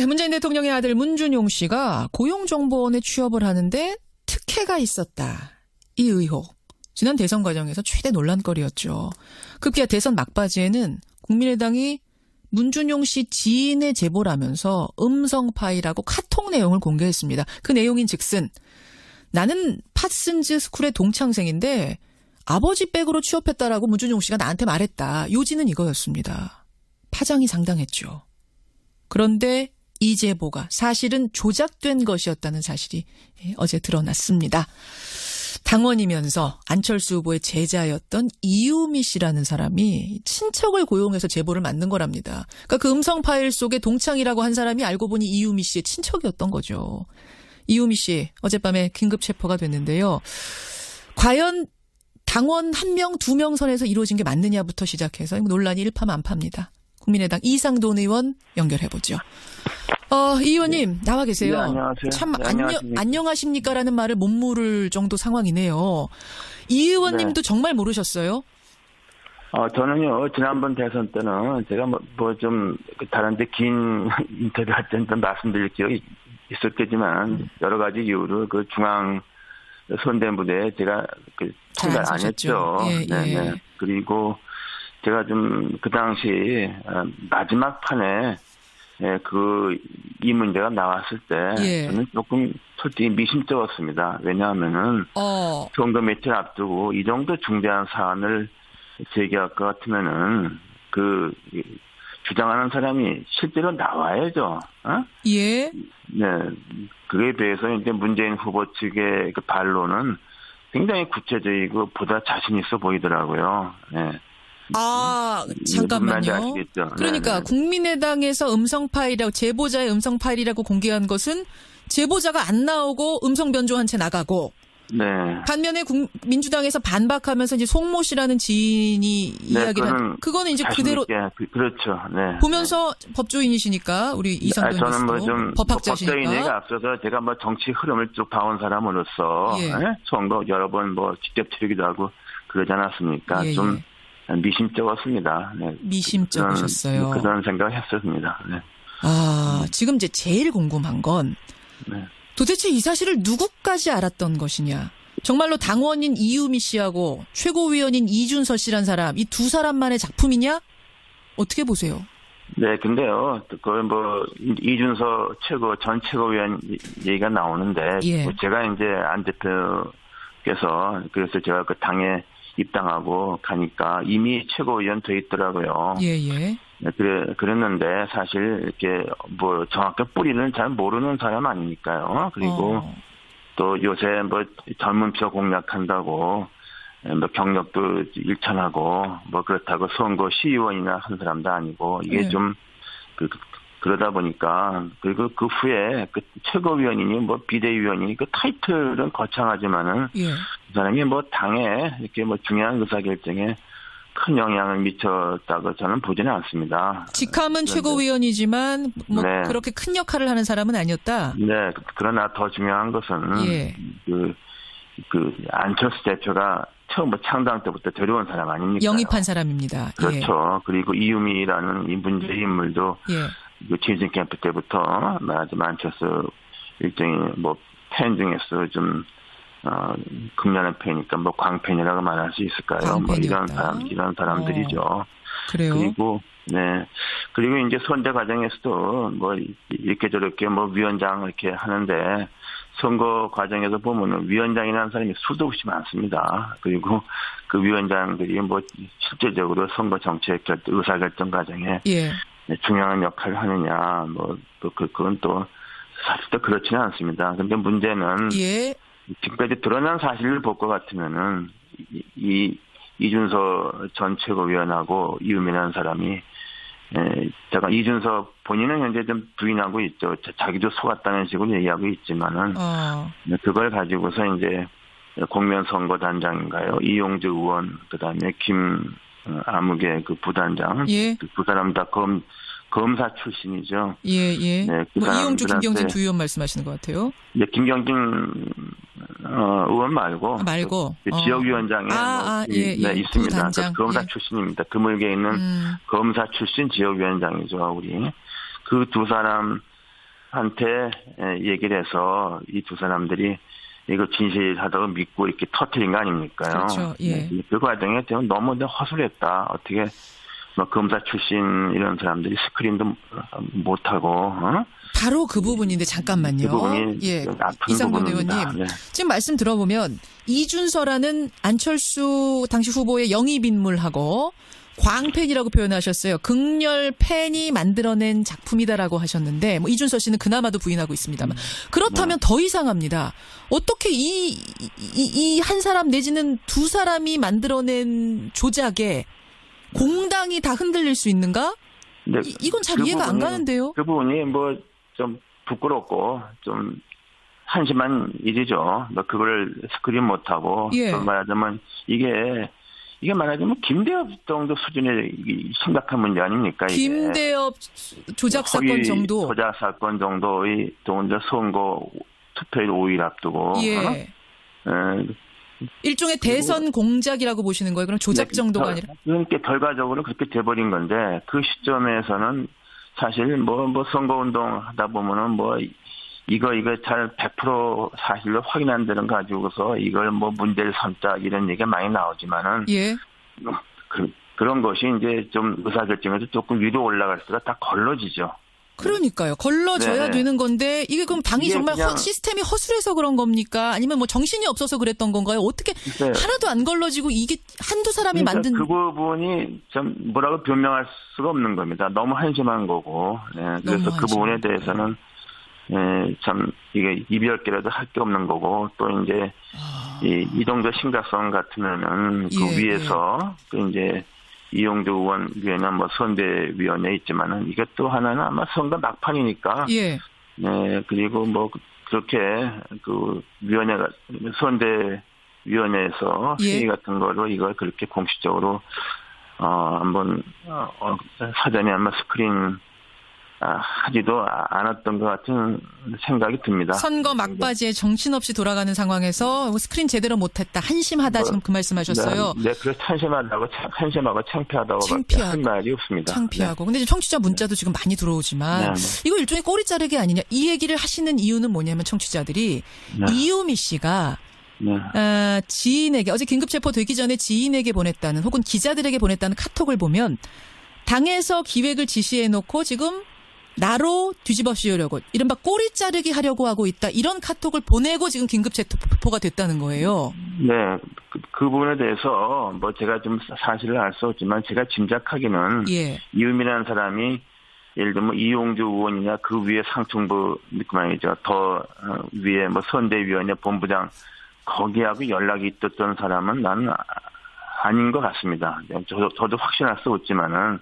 네, 문재인 대통령의 아들 문준용 씨가 고용정보원에 취업을 하는데 특혜가 있었다. 이 의혹. 지난 대선 과정에서 최대 논란거리였죠. 급기야 대선 막바지에는 국민의당이 문준용 씨 지인의 제보를 하면서 음성 파일하고 카톡 내용을 공개했습니다. 그 내용인 즉슨 나는 파슨즈 스쿨의 동창생인데 아버지 백으로 취업했다라고 문준용 씨가 나한테 말했다. 요지는 이거였습니다. 파장이 상당했죠. 그런데 이 제보가 사실은 조작된 것이었다는 사실이 어제 드러났습니다. 당원이면서 안철수 후보의 제자였던 이유미 씨라는 사람이 친척을 고용해서 제보를 만든 거랍니다. 그러니까 그 음성 파일 속에 동창이라고 한 사람이 알고 보니 이유미 씨의 친척이었던 거죠. 이유미 씨 어젯밤에 긴급 체포가 됐는데요. 과연 당원 1명, 2명 선에서 이루어진 게 맞느냐부터 시작해서 논란이 일파만파입니다. 국민의당 이상돈 의원 연결해보죠. 이 의원님 나와 계세요. 네, 안녕하세요. 참 네, 안녕하십니까라는 말을 못 물을 정도 상황이네요. 이 의원님도 네. 정말 모르셨어요? 저는요 지난번 대선 때는 제가 좀 다른데 긴 인터뷰 할 때는 말씀드릴 기억이 있었겠지만 여러 가지 이유로 그 중앙 선대무대에 제가 참가를 안 했죠. 예, 네네. 예. 그리고 제가 좀 그 당시 마지막 판에 이 문제가 나왔을 때 예. 저는 조금 솔직히 미심쩍었습니다. 왜냐하면은 선거 며칠 앞두고 이 정도 중대한 사안을 제기할 것 같으면은 주장하는 사람이 실제로 나와야죠. 예. 네. 그에 비해서 이제 문재인 후보 측의 그 반론은 굉장히 구체적이고 보다 자신 있어 보이더라고요. 네. 잠깐만요. 아시겠죠? 그러니까 네네. 국민의당에서 음성 파일이라고 제보자의 음성 파일이라고 공개한 것은 제보자가 안 나오고 음성 변조한 채 나가고 네. 반면에 민주당에서 반박하면서 이제 송모 씨라는 지인이 이야기를 한 그거는 이제 그대로 그렇죠. 네. 보면서 법조인이시니까 우리 이상돈 저는 교수도 법학자시니까 법조인에게 앞서서 제가 정치 흐름을 쭉 봐온 사람으로서 선거 여러 번 직접 치르기도 하고 그러지 않았습니까? 좀 미심쩍었습니다. 네. 미심쩍으셨어요. 그런 생각을 했었습니다. 네. 지금 이제 제일 궁금한 건 도대체 이 사실을 누구까지 알았던 것이냐. 정말로 당원인 이유미 씨하고 최고위원인 이준서 씨란 사람, 이 두 사람만의 작품이냐? 어떻게 보세요? 네, 근데요, 이준서 전 최고위원 얘기가 나오는데, 제가 이제 안 대표께서, 그래서 제가 그 당에 입당하고 가니까 이미 최고위원 돼 있더라고요. 예. 그랬는데 사실 이렇게 정확한 뿌리는 잘 모르는 사람 아니니까요. 그리고 또 요새 젊은표 공략한다고 경력도 일천하고 그렇다고 선거 시의원이나 한 사람도 아니고 이게 좀 그러다 보니까 그리고 그 후에 최고위원이니 비대위원이니 그 타이틀은 거창하지만은 그 사람이 당에 이렇게 중요한 의사결정에 큰 영향을 미쳤다고 저는 보지는 않습니다. 직함은 최고위원이지만 그렇게 큰 역할을 하는 사람은 아니었다. 네, 그러나 더 중요한 것은 안철수 대표가 처음 창당 때부터 데려온 사람 아닙니까? 영입한 사람입니다. 그렇죠. 그리고 이유미라는 이 문제의 인물도 재진 캠프 때부터 말하자면 안철수 일종의 팬 중에서 좀 극렬한 팬이니까 광팬이라고 말할 수 있을까요? 이런 사람들이죠. 그래요. 그리고 이제 선대 과정에서도 이렇게 저렇게 위원장 이렇게 하는데 선거 과정에서 보면은 위원장이라는 사람이 수도 없이 많습니다. 그리고 그 위원장들이 실제적으로 선거 정책 의사결정 과정에 중요한 역할을 하느냐, 그건 또 사실 또 그렇지는 않습니다. 근데 문제는 지금까지 드러난 사실을 볼 것 같으면은 이준서 전 최고위원하고 이유미라는 사람이 제가 이준서 본인은 현재 좀 부인하고 있죠. 자기도 속았다는 식으로 얘기하고 있지만은 그걸 가지고서 이제 공면선거단장인가요? 이용주 의원 그다음에 김아무개 부단장 그 사람 다 검사 출신이죠. 이용주 김경진 두 의원 말씀하시는 것 같아요. 네, 김경진 의원 말고 지역위원장에 있습니다. 검사 출신입니다. 드물게 있는 검사 출신 지역위원장이죠. 우리 그 두 사람 한테 얘기를 해서 이 두 사람들이 이거 진실하다고 믿고 이렇게 터뜨린 거 아닙니까요? 그렇죠. 예. 그 과정에 너무 허술했다. 어떻게 뭐 검사 출신 이런 사람들이 스크린도 못하고 바로 그 부분인데 잠깐만요. 그 부분이 예. 아픈 이상돈 부분입니다. 의원님. 네. 지금 말씀 들어보면 이준서라는 안철수 당시 후보의 영입 인물하고 광팬이라고 표현하셨어요. 극렬 팬이 만들어낸 작품이다라고 하셨는데 뭐 이준서 씨는 그나마도 부인하고 있습니다만 그렇다면 더 이상합니다. 어떻게 이 한 사람 내지는 두 사람이 만들어낸 조작에 공당이 다 흔들릴 수 있는가? 네, 이건 잘 이해가 안 가는데요. 그 부분이 뭐 좀 부끄럽고 좀 한심한 일이죠. 뭐 그걸 스크린 못하고 예. 또 말하자면 이게 말하자면 김대엽 정도 수준의 심각한 문제 아닙니까? 이게. 김대엽 조작 사건 정도. 조작 사건 정도의 또 이제 선거 투표일 5일 앞두고. 예. 일종의 대선 공작이라고 보시는 거예요? 그럼 조작 정도가 아니라? 그러니까 결과적으로 그렇게 돼버린 건데 그 시점에서는 사실 뭐 선거운동 하다 보면은 뭐 이거 잘 100% 사실로 확인 안 되는 거 가지고서 이걸 뭐 문제를 삼자 이런 얘기가 많이 나오지만은 예. 그런 것이 이제 좀 의사결정에서 조금 위로 올라갈 때가 다 걸러지죠. 그러니까요. 걸러져야 네네. 되는 건데 이게 그럼 당이 이게 정말 그냥 시스템이 허술해서 그런 겁니까? 아니면 뭐 정신이 없어서 그랬던 건가요? 어떻게 네. 하나도 안 걸러지고 이게 한두 사람이 그러니까 만든 그 부분이 좀 뭐라고 변명할 수가 없는 겁니다. 너무 한심한 거고. 네. 그래서 그 부분에 대해서는 참 이게 이별계라도 할 게 없는 거고 또 이제 이 정도 심각성 같으면은 그 예, 위에서 그 이제 이용주 의원 위에는 뭐 선대위원회 있지만은 이게 또 하나는 아마 선거 막판이니까. 예. 네. 그리고 뭐 그렇게 그 위원회가 선대위원회에서 예. 회의 같은 거로 이걸 그렇게 공식적으로 한번 사전에 아마 스크린 하지도 않았던 것 같은 생각이 듭니다. 선거 막바지에 정신없이 돌아가는 상황에서 스크린 제대로 못했다. 한심하다 지금 그 말씀하셨어요. 네, 그래서 한심하고 창피하다고 할 말이 없습니다. 창피하고. 근데 청취자 문자도 지금 많이 들어오지만 이거 일종의 꼬리 자르기 아니냐. 이 얘기를 하시는 이유는 뭐냐면 청취자들이 이유미 씨가 지인에게 어제 긴급체포 되기 전에 지인에게 보냈다는 혹은 기자들에게 보냈다는 카톡을 보면 당에서 기획을 지시해놓고 지금 나로 뒤집어 씌우려고 이른바 꼬리 자르기 하려고 하고 있다. 이런 카톡을 보내고 지금 긴급체포가 됐다는 거예요. 네. 그 부분에 대해서 뭐 제가 좀 사실을 알 수 없지만 제가 짐작하기는 이유미라는 사람이 예를 들면 이용주 의원이나 그 위에 상층부 그만이죠. 더 위에 뭐 선대위원회 본부장 거기하고 연락이 있었던 사람은 나는 아닌 것 같습니다. 저도 확신할 수 없지만은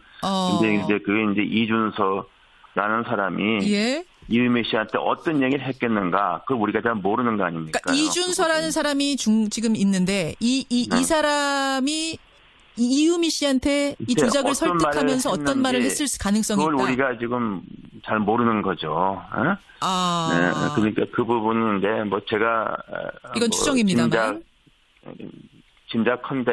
근데 이제 그게 이제 이준서라는 사람이 이유미 씨한테 어떤 얘기를 했겠는가? 그걸 우리가 잘 모르는 거 아닙니까? 그러니까 이준서라는 사람이 지금 있는데 이 사람이 이유미 씨한테 이 조작을 설득하면서 어떤 말을 했을 가능성이 있다. 그걸 우리가 지금 잘 모르는 거죠. 네, 그러니까 그 부분인데 뭐 제가 이건 추정입니다만 짐작컨대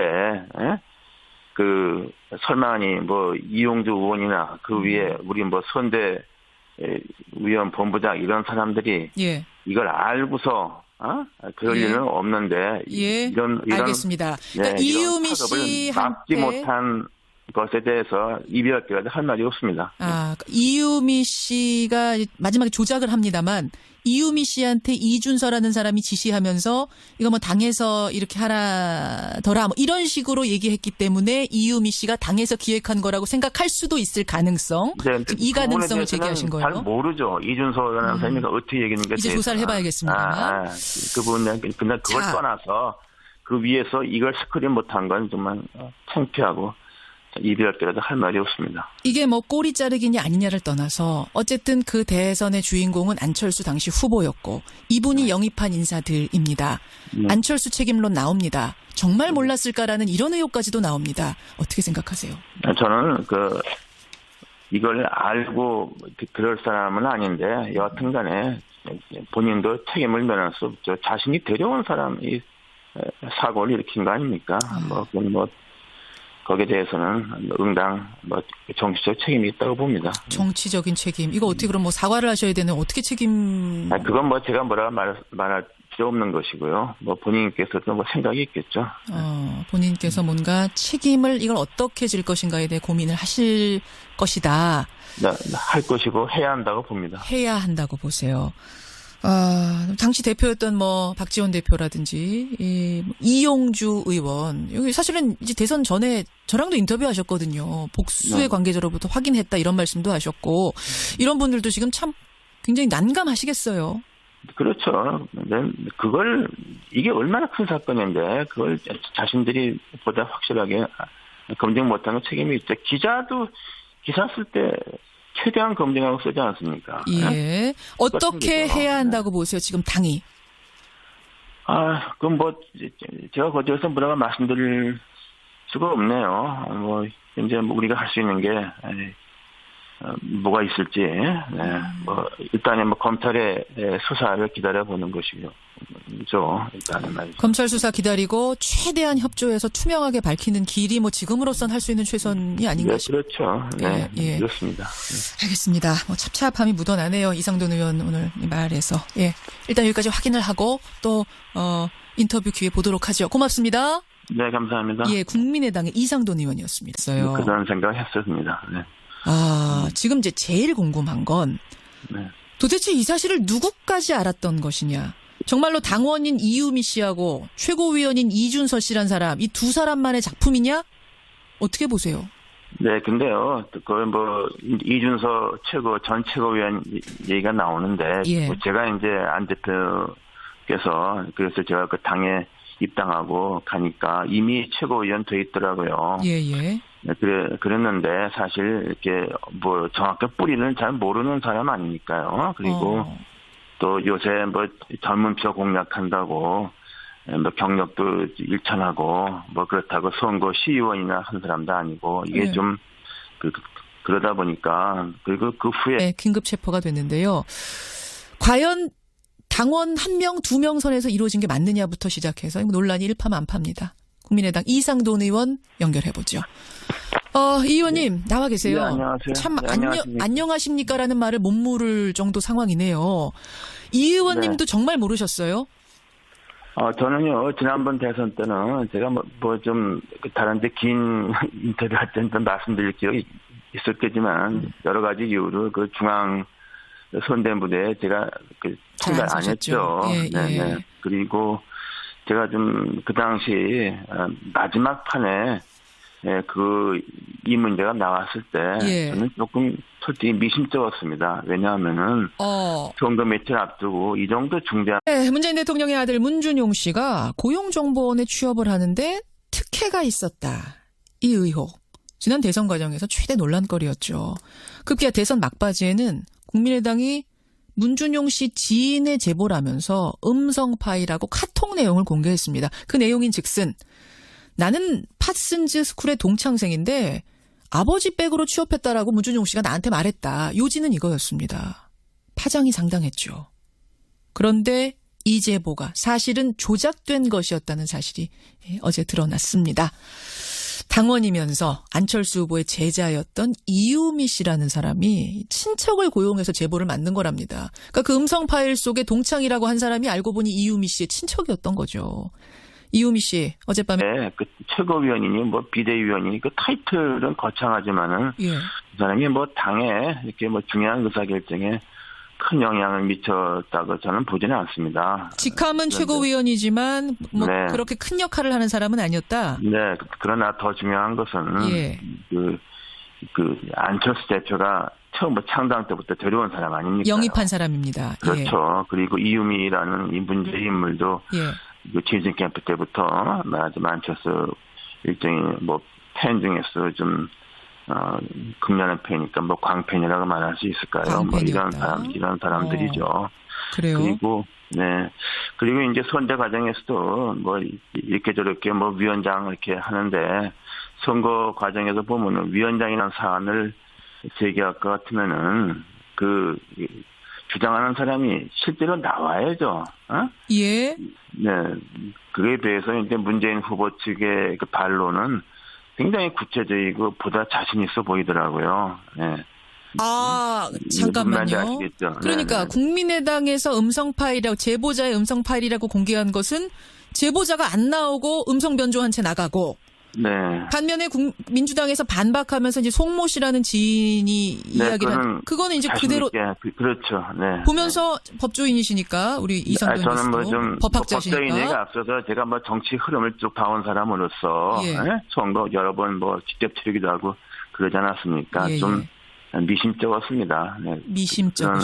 그 설마니 뭐 이용주 의원이나 그 위에 우리 뭐 선대 위원 본부장 이런 사람들이 이걸 알고서 그럴 일은 없는데 이런 알겠습니다. 그러니까 이유미 씨한테 막지 못한 것에 대해서 이별까지 할 말이 없습니다. 이유미 씨가 마지막에 조작을 합니다만 이유미 씨한테 이준서라는 사람이 지시하면서 이거 뭐 당에서 이렇게 하라더라 뭐 이런 식으로 얘기했기 때문에 이유미 씨가 당에서 기획한 거라고 생각할 수도 있을 가능성. 이 가능성을 제기하신 거예요. 잘 모르죠. 이준서라는 사람이 어떻게 얘기했는가. 이제 조사를 해봐야겠습니다만. 그 부분은 그냥 그걸 떠나서 그 위에서 이걸 스크린 못한 건 정말 창피하고 이별께라도 할 말이 없습니다. 이게 뭐 꼬리 자르기냐 아니냐를 떠나서 어쨌든 그 대선의 주인공은 안철수 당시 후보였고 이분이 영입한 인사들입니다. 안철수 책임론 나옵니다. 정말 몰랐을까라는 이런 의혹까지도 나옵니다. 어떻게 생각하세요? 저는 이걸 알고 그럴 사람은 아닌데 여하튼 간에 본인도 책임을 면할 수 없죠. 자신이 데려온 사람이 사고를 일으킨 거 아닙니까? 거기에 대해서는 응당 정치적 책임이 있다고 봅니다. 정치적인 책임. 이거 어떻게 그럼 뭐 사과를 하셔야 되는 어떻게 책임? 그건 제가 뭐라 말할 필요 없는 것이고요. 본인께서도 생각이 있겠죠. 본인께서 뭔가 책임을 이걸 어떻게 질 것인가에 대해 고민을 하실 것이다. 할 것이고 해야 한다고 봅니다. 해야 한다고 보세요. 당시 대표였던 박지원 대표라든지 이용주 의원 여기 사실은 이제 대선 전에 저랑도 인터뷰하셨거든요. 복수의 관계자로부터 확인했다 이런 말씀도 하셨고 이런 분들도 지금 참 굉장히 난감하시겠어요. 그렇죠. 이게 얼마나 큰 사건인데 그걸 자신들이 보다 확실하게 검증 못하는 책임이 있죠. 기자도 기사 쓸 때 최대한 검증하고 쓰지 않습니까? 예. 어떻게 해야 한다고 보세요, 지금 당이? 그럼 제가 거기에서 뭐라고 말씀드릴 수가 없네요. 이제 우리가 할 수 있는 게, 뭐가 있을지, 일단은 검찰의 수사를 기다려보는 것이죠. 일단은 말이죠. 검찰 수사 기다리고 최대한 협조해서 투명하게 밝히는 길이 지금으로선 할 수 있는 최선이 아닌가 싶습니다. 그렇죠. 네, 그렇습니다. 알겠습니다. 찹찹함이 묻어나네요. 이상돈 의원 오늘 말에서. 예. 일단 여기까지 확인을 하고 또, 인터뷰 기회 보도록 하죠. 고맙습니다. 네, 감사합니다. 예, 국민의당의 이상돈 의원이었습니다. 그런 생각했었습니다. 네. 지금 이제 제일 궁금한 건 도대체 이 사실을 누구까지 알았던 것이냐. 정말로 당원인 이유미 씨하고 최고위원인 이준서 씨란 사람, 이 두 사람만의 작품이냐? 어떻게 보세요? 네, 근데요, 이준서 전 최고위원 얘기가 나오는데, 제가 이제 안 대표께서, 그래서 제가 그 당에 입당하고 가니까 이미 최고위원 돼 있더라고요. 예. 그랬는데 사실 이렇게 정확한 뿌리는 잘 모르는 사람 아니니까요. 그리고 또 요새 젊은 표 공략한다고 경력도 일천하고 그렇다고 선거 시의원이나 한 사람도 아니고 이게 좀 그러다 보니까 그리고 그 후에 네, 긴급 체포가 됐는데요. 과연 당원 1명, 2명 선에서 이루어진 게 맞느냐부터 시작해서 논란이 일파만파입니다. 국민의당 이상돈 의원 연결해보죠. 이 의원님 나와 계세요. 네, 안녕하세요. 참 안녕하십니까라는 말을 못 물을 정도 상황이네요. 이 의원님도 정말 모르셨어요? 저는요, 지난번 대선 때는 제가 좀 다른 데 긴 인터뷰 할 때는 좀 말씀드릴 기억이 있었겠지만 여러 가지 이유로 그 중앙 선대무대에 제가 참가를 안 했죠. 네. 그리고 제가 좀 그 당시 마지막 판에 이 문제가 나왔을 때 저는 조금 솔직히 미심쩍었습니다. 왜냐하면은 선거 며칠 앞두고 이 정도 중대한 문재인 대통령의 아들 문준용 씨가 고용정보원에 취업을 하는데 특혜가 있었다. 이 의혹. 지난 대선 과정에서 최대 논란거리였죠. 급기야 대선 막바지에는 국민의당이 문준용 씨 지인의 제보를 하면서 음성 파일하고 카톡 내용을 공개했습니다. 그 내용인 즉슨 나는 파슨즈 스쿨의 동창생인데 아버지 백으로 취업했다라고 문준용 씨가 나한테 말했다. 요지는 이거였습니다. 파장이 상당했죠. 그런데 이 제보가 사실은 조작된 것이었다는 사실이 어제 드러났습니다. 당원이면서 안철수 후보의 제자였던 이유미 씨라는 사람이 친척을 고용해서 제보를 만든 거랍니다. 그러니까 그 음성 파일 속에 동창이라고 한 사람이 알고 보니 이유미 씨의 친척이었던 거죠. 이유미 씨 어젯밤에 그 최고위원이니 비대위원이니 그 타이틀은 거창하지만은 이 사람이 당에 이렇게 중요한 의사결정에 큰 영향을 미쳤다고 저는 보지는 않습니다. 직함은 최고위원이지만 그렇게 큰 역할을 하는 사람은 아니었다. 네, 그러나 더 중요한 것은 그 안철수 대표가 처음 창당 때부터 데려온 사람 아닙니까? 영입한 사람입니다. 그렇죠. 그리고 이유미라는 이 문제 인물도 그 지진 캠프 때부터 말하자면 안철수 일종의 팬 중에서 좀 극렬한 팬이니까 광팬이라고 말할 수 있을까요? 이런 사람들이죠. 그래요. 그리고 이제 선대 과정에서도 이렇게 저렇게 위원장 이렇게 하는데 선거 과정에서 보면은 위원장이라는 사안을 제기할 것 같으면은 주장하는 사람이 실제로 나와야죠. 예. 네. 그에 비해서 이제 문재인 후보 측의 그 반론은 굉장히 구체적이고 보다 자신 있어 보이더라고요. 네. 아, 무슨 말인지 잠깐만요. 아시겠죠? 그러니까 네네. 국민의당에서 음성 파일이라고 제보자의 음성 파일이라고 공개한 것은 제보자가 안 나오고 음성 변조한 채 나가고 네. 반면에 민주당에서 반박하면서 이제 송모 씨라는 지인이 이야기를 한 그거는 이제 자신 그대로 있게, 그렇죠. 네. 보면서 법조인이시니까 우리 이상돈 저는 뭐 교수도 좀 법학자시니까. 법조인에게 앞서서 제가 뭐 정치 흐름을 쭉 봐온 사람으로서 예. 예? 선거 여러 번 뭐 직접 치르기도 하고 그러지 않았습니까? 예, 좀 미심쩍었습니다. 네. 미심쩍으셨습니다.